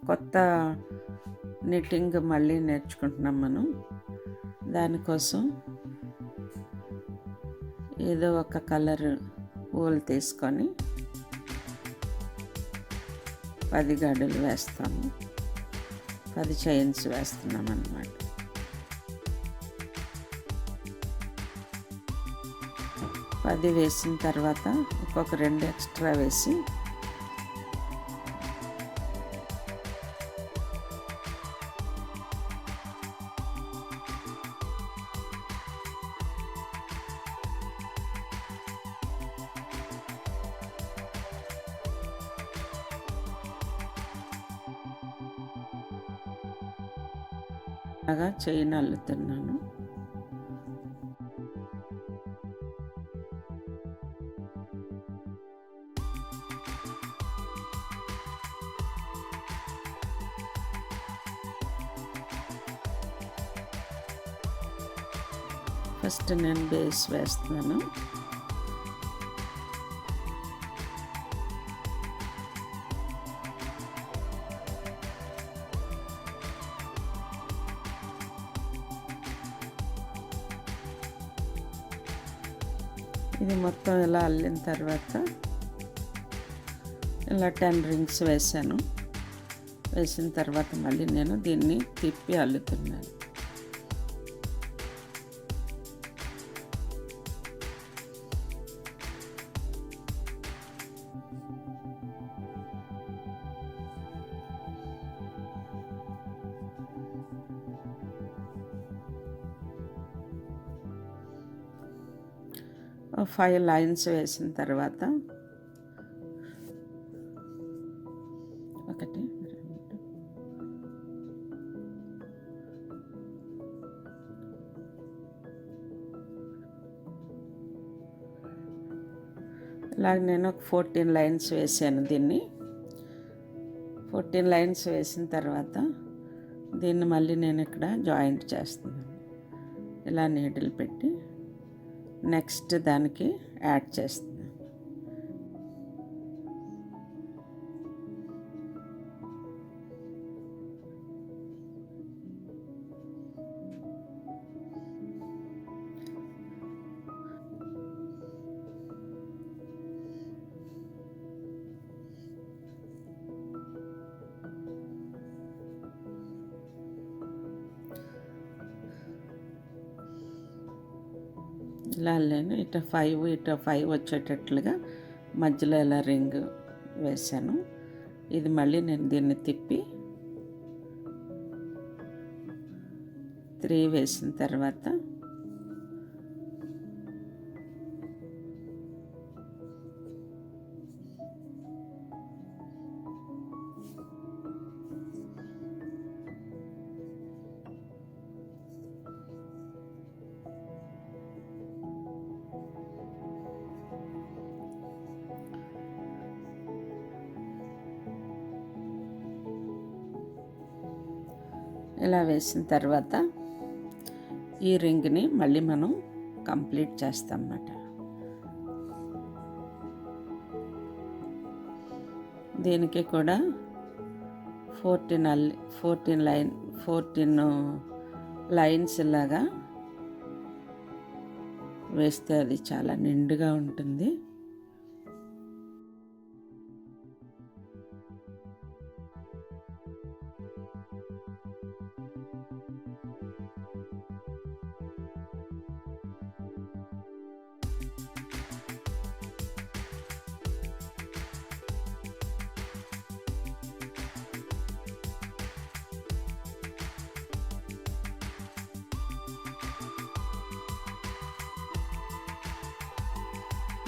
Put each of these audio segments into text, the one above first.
కొత్త నిట్టింగ్ మళ్ళీ నేర్చుకుంటున్నాం మనం. దానికోసం ఏదో ఒక కలర్ ఊలు తీసుకొని 10 గడులు వేస్తాము. 10 చైన్స్ వేస్తున్నాం అన్నమాట. 10 వేసిన తర్వాత ఇంకొక 2 ఎక్స్ట్రా వేసి బాగా చైన్ అల్లుతున్నాను. ఫస్ట్ నేను బేస్ వేస్తున్నాను. ఇది మొత్తం ఇలా అల్లిన తర్వాత ఇలా 10 రింగ్స్ వేసాను. వేసిన తర్వాత మళ్ళీ నేను దీన్ని తిప్పి అల్లుతున్నాను. ఒక 5 లైన్స్ వేసిన తర్వాత 1 2 ఇలాగ నేను ఒక 14 లైన్స్ వేసాను. దీన్ని 14 లైన్స్ వేసిన తర్వాత దీన్ని మళ్ళీ నేను ఇక్కడ జాయింట్ చేస్తున్నాను. ఇలా నీడిల్ పెట్టి నెక్స్ట్ దానికి యాడ్ చేస్తున్నాను. ఇలా నేను ఇటు 5 వచ్చేటట్లుగా మధ్యలో ఇలా రింగ్ వేసాను. ఇది మళ్ళీ నేను దీన్ని తిప్పి 3 వేసిన తర్వాత ఇలా వేసిన తర్వాత ఈ రింగ్ని మళ్ళీ మనం కంప్లీట్ చేస్తాం అన్నమాట. దీనికి కూడా 14 లైన్స్ లాగా వేస్తే అది చాలా నిండుగా ఉంటుంది.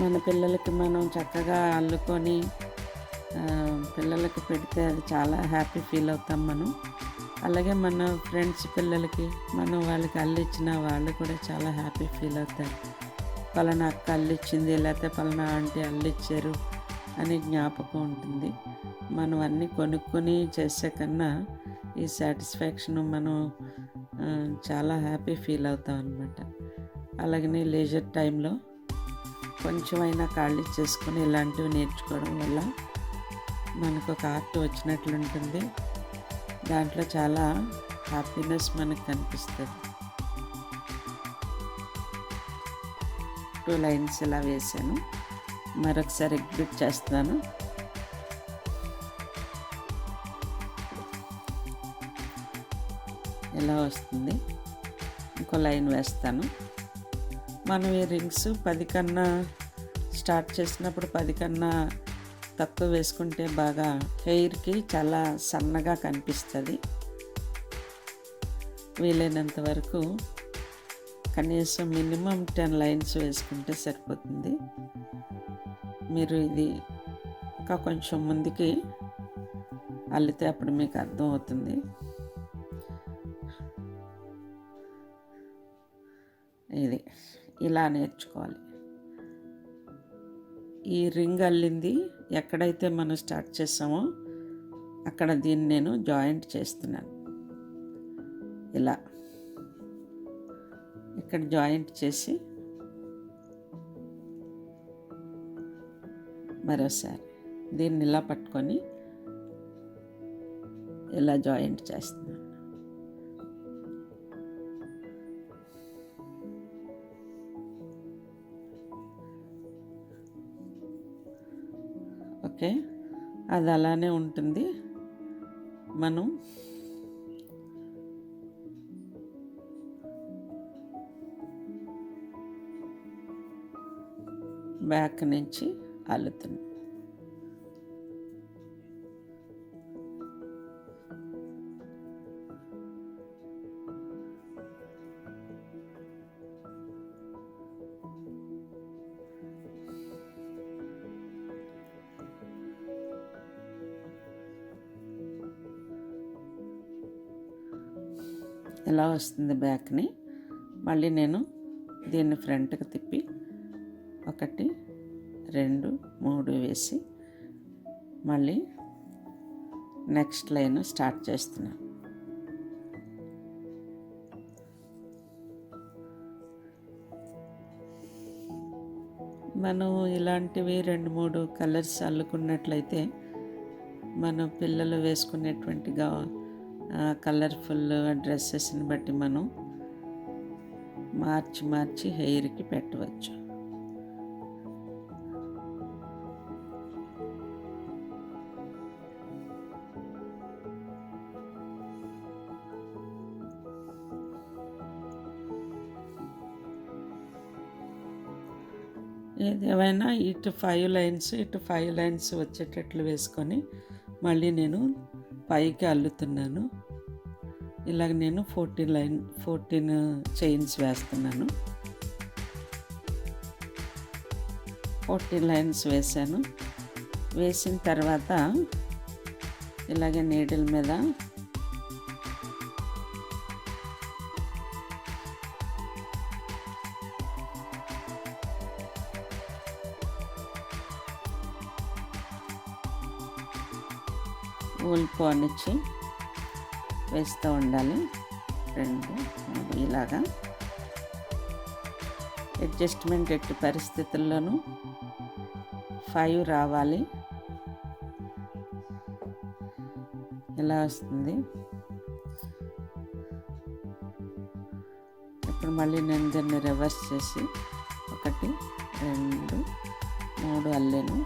మన పిల్లలకి మనం చక్కగా అల్లుకొని పిల్లలకి పెడితే అది చాలా హ్యాపీ ఫీల్ అవుతాం మనం. అలాగే మన ఫ్రెండ్స్ పిల్లలకి మనం వాళ్ళకి అల్లిచ్చిన వాళ్ళు కూడా చాలా హ్యాపీ ఫీల్ అవుతారు. పలానా అక్క అల్లిచ్చింది, లేకపోతే పలానా ఆంటీ అల్లిచ్చారు అని జ్ఞాపకం ఉంటుంది. మనం అన్నీ కొనుక్కొని చేసే కన్నా ఈ సాటిస్ఫాక్షన్ మనం చాలా హ్యాపీ ఫీల్ అవుతాం అన్నమాట. అలాగనే లేజర్ టైంలో కొంచెమైనా ఖాళీ చేసుకొని ఇలాంటివి నేర్చుకోవడం వల్ల మనకు ఒక ఆర్ట్ వచ్చినట్లుంటుంది. దాంట్లో చాలా హ్యాపీనెస్ మనకు కనిపిస్తుంది. 2 లైన్స్ ఇలా వేసాను. మరొకసారి ఎగ్జిక్యూట్ చేస్తున్నాను. ఇలా వస్తుంది. ఇంకో లైన్ వేస్తాను. మనం ఈ రింగ్స్ 10 కన్నా స్టార్ట్ చేసినప్పుడు 10 కన్నా తక్కువ వేసుకుంటే బాగా హెయిర్కి చాలా సన్నగా కనిపిస్తుంది. వీలైనంత వరకు కనీసం మినిమం 10 లైన్స్ వేసుకుంటే సరిపోతుంది. మీరు ఇది ఇంకా కొంచెం ముందుకి అల్లితే అప్పుడు మీకు అర్థం అవుతుంది. ఇది ఇలా నేర్చుకోవాలి. ఈ రింగ్ అల్లింది ఎక్కడైతే మనం స్టార్ట్ చేసామో అక్కడ దీన్ని నేను జాయింట్ చేస్తున్నాను. ఇలా ఇక్కడ జాయింట్ చేసి మరోసారి దీన్ని ఇలా పట్టుకొని ఇలా జాయింట్ చేస్తున్నాను. ఓకే, అది అలానే ఉంటుంది. మనం బ్యాక్ నుంచి అల్లుతున్నాం. ఇలా వస్తుంది బ్యాక్ని. మళ్ళీ నేను దీన్ని ఫ్రంట్కి తిప్పి 1 2 3 వేసి మళ్ళీ నెక్స్ట్ లైన్ స్టార్ట్ చేస్తున్నాను. మనం ఇలాంటివి 2-3 కలర్స్ అల్లుకున్నట్లయితే మన పిల్లలు వేసుకునేటువంటి కలర్ఫుల్ డ్రెస్సెస్ని బట్టి మనం మార్చి హెయిర్కి పెట్టవచ్చు. ఏదేమైనా ఇటు 5 లైన్స్ వచ్చేటట్లు వేసుకొని మళ్ళీ నేను పైకి అల్లుతున్నాను. ఇలాగ నేను 14 చైన్స్ వేస్తున్నాను. 14 లైన్స్ వేసాను. వేసిన తర్వాత ఇలాగే నీడిల్ మీద ఊల్పోనిచ్చి వేస్తూ ఉండాలి. 2 3 ఇలాగా అడ్జస్ట్మెంట్ ఎట్టి పరిస్థితుల్లోనూ 5 రావాలి. ఇలా వస్తుంది. ఇప్పుడు మళ్ళీ నేను దీన్ని రివర్స్ చేసి 1 2 3 అల్లాను.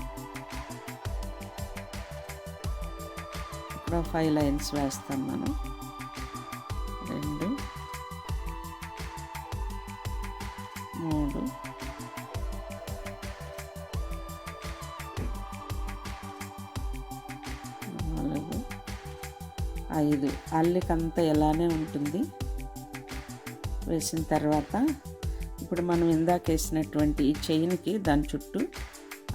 ఇప్పుడు 5 లైన్స్ వేస్తాం మనం. 2 3 4 5 అల్లికంతా ఇలానే ఉంటుంది. వేసిన తర్వాత ఇప్పుడు మనం ఇందాక వేసినటువంటి ఈ చైన్కి దాని చుట్టూ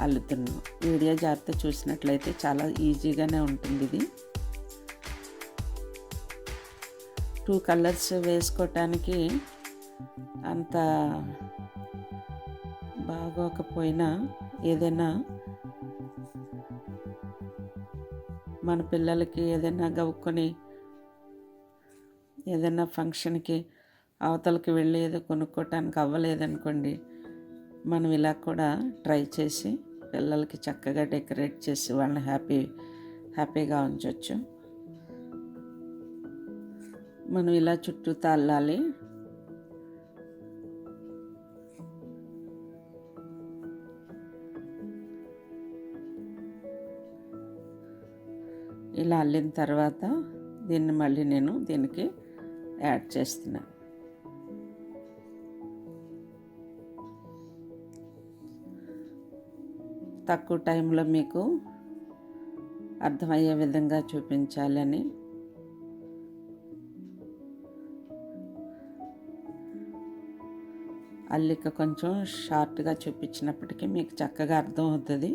అల్లుతున్నాం. వీడియో జాగ్రత్త చూసినట్లయితే చాలా ఈజీగానే ఉంటుంది. ఇది 2 కలర్స్ వేసుకోవటానికి అంత బాగోకపోయినా ఏదైనా మన పిల్లలకి ఏదైనా గవ్వుకొని ఏదైనా ఫంక్షన్కి అవతలకి వెళ్ళి ఏదో కొనుక్కోవటానికి అవ్వలేదనుకోండి, మనం ఇలా కూడా ట్రై చేసి పిల్లలకి చక్కగా డెకరేట్ చేసి వాళ్ళని హ్యాపీగా ఉంచవచ్చు. మనం ఇలా చుట్టూ అల్లాలి. ఇలా అల్లిన తర్వాత దీన్ని మళ్ళీ నేను దీనికి యాడ్ చేస్తున్నాను. తక్కువ టైంలో మీకు అర్థమయ్యే విధంగా చూపించాలని అల్లిక కొంచెం షార్ట్గా చూపించినప్పటికీ మీకు చక్కగా అర్థం అవుతుంది.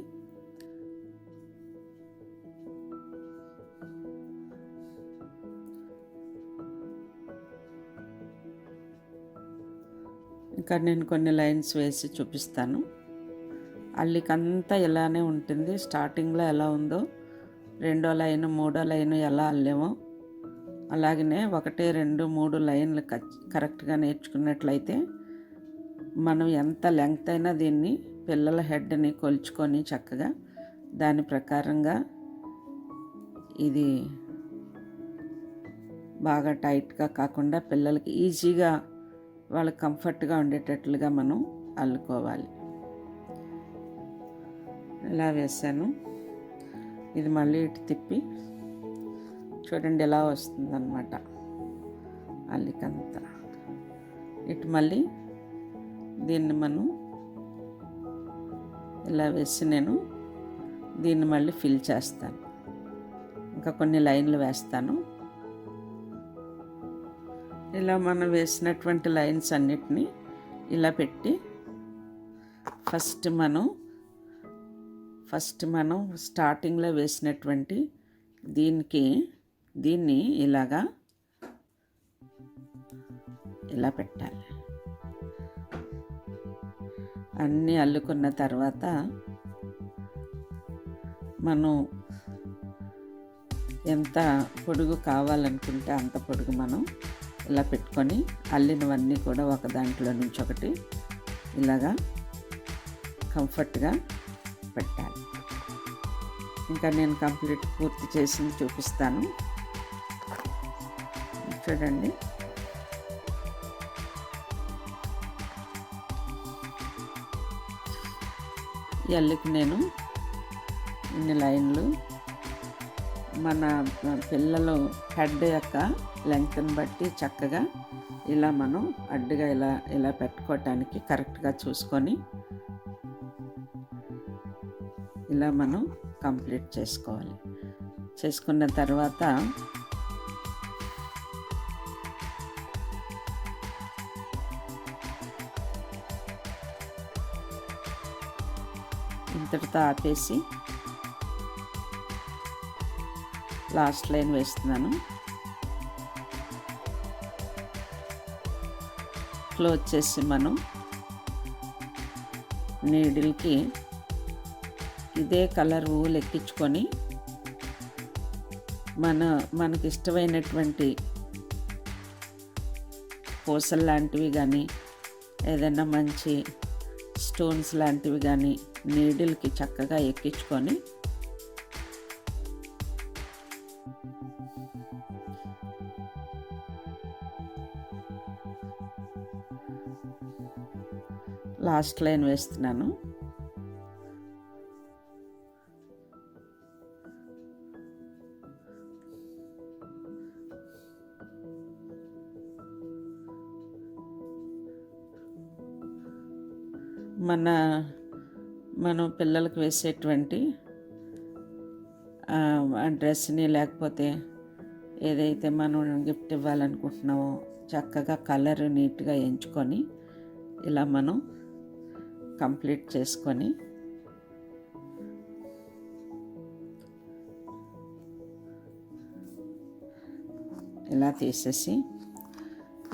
ఇంకా నేను కొన్ని లైన్స్ వేసి చూపిస్తాను. అల్లికంతా ఇలానే ఉంటుంది. స్టార్టింగ్లో ఎలా ఉందో రెండో లైన్ మూడో లైన్ ఎలా అల్లేమో అలాగనే 1 2 3 లైన్లు కరెక్ట్గా నేర్చుకున్నట్లయితే మనం ఎంత లెంగ్త్ అయినా దీన్ని పిల్లల హెడ్ని కొలుచుకొని చక్కగా దాని ప్రకారంగా ఇది బాగా టైట్గా కాకుండా పిల్లలకి ఈజీగా వాళ్ళకి కంఫర్ట్గా ఉండేటట్లుగా మనం అల్లుకోవాలి. ఇలా వేసాను. ఇది మళ్ళీ ఇటు తిప్పి చూడండి ఎలా వస్తుందన్నమాట అల్లికంతా. ఇటు మళ్ళీ దీన్ని మనం ఇలా వేసి నేను దీన్ని మళ్ళీ ఫిల్ చేస్తాను. ఇంకా కొన్ని లైన్లు వేస్తాను. ఇలా మనం వేసినటువంటి లైన్స్ అన్నిటినీ ఇలా పెట్టి ఫస్ట్ మనం స్టార్టింగ్లో వేసినటువంటి దీన్ని ఇలా పెట్టాలి. అన్నీ అల్లుకున్న తర్వాత మనం ఎంత పొడుగు కావాలనుకుంటే అంత పొడుగు మనం ఇలా పెట్టుకొని అల్లినవన్నీ కూడా ఒక దాంట్లో నుంచి ఒకటి ఇలాగా కంఫర్ట్గా పెట్టాలి. ఇంకా నేను పూర్తి చేసింది చూపిస్తాను. చూడండి ఈ అల్లికి నేను ఇన్ని లైన్లు మన పిల్లలు హెడ్ యొక్క లెంగ్త్ని బట్టి చక్కగా ఇలా మనం అడ్డుగా ఇలా పెట్టుకోవటానికి కరెక్ట్గా చూసుకొని ఇలా మనం కంప్లీట్ చేసుకోవాలి. చేసుకున్న తర్వాత ఇంతటితో ఆపేసి లాస్ట్ లైన్ వేస్తున్నాను. క్లోజ్ చేసి మనం నీడిల్కి ఇదే కలర్ ఊలు ఎక్కించుకొని మనకి ఇష్టమైనటువంటి పూసలు లాంటివి కానీ ఏదైనా మంచి స్టోన్స్ లాంటివి కానీ నీడిల్కి చక్కగా ఎక్కించుకొని లాస్ట్ లైన్ వేస్తున్నాను. మనం పిల్లలకు వేసేటువంటి డ్రెస్ని లేకపోతే ఏదైతే మనం గిఫ్ట్ ఇవ్వాలనుకుంటున్నామో చక్కగా కలర్ నీట్గా ఎంచుకొని ఇలా మనం కంప్లీట్ చేసుకొని ఇలా తీసేసి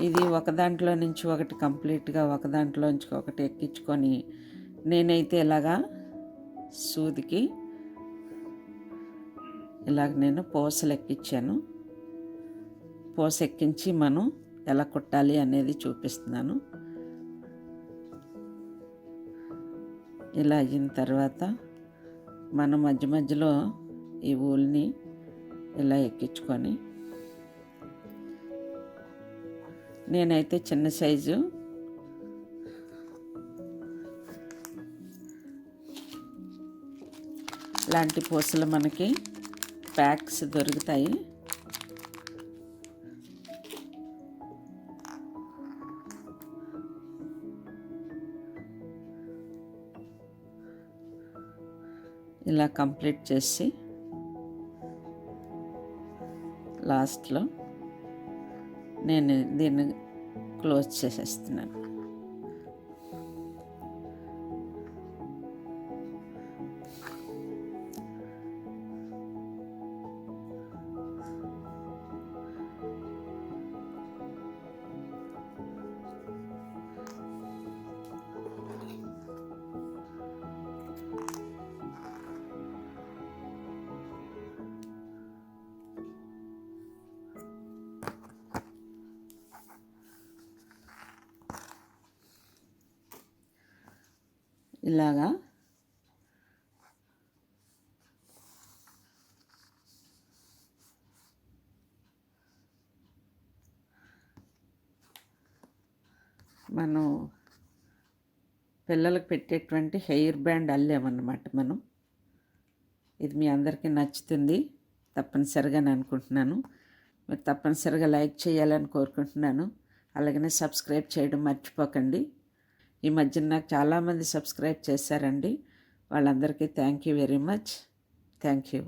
ఇది ఒక దాంట్లో నుంచి ఒకటి కంప్లీట్గా ఒక దాంట్లోంచి ఒకటి ఎక్కించుకొని నేనైతే ఇలాగా సూదికి నేను పూసలు ఎక్కించాను. పూస ఎక్కించి మనం ఎలా కుట్టాలి అనేది చూపిస్తున్నాను. ఇలా అయిన తర్వాత మనం మధ్య మధ్యలో ఈ ఊల్ని ఇలా ఎక్కించుకొని, నేనైతే చిన్న సైజు లాంటి పూసలు మనకి ప్యాక్స్ దొరుకుతాయి. ఇలా కంప్లీట్ చేసి లాస్ట్లో నేను దీన్ని క్లోజ్ చేసేస్తున్నాను. ఇలాగా మనం పిల్లలకు పెట్టేటువంటి హెయిర్ బ్యాండ్ అల్లామన్నమాట మనం. ఇది మీ అందరికీ నచ్చుతుంది తప్పనిసరిగా నేను అనుకుంటున్నాను. మీరు తప్పనిసరిగా లైక్ చేయాలని కోరుకుంటున్నాను. అలాగనే సబ్స్క్రైబ్ చేయడం మర్చిపోకండి. ఈ మధ్యన నాకు చాలామంది సబ్స్క్రైబ్ చేశారండి. వాళ్ళందరికీ thank you very much. Thank you.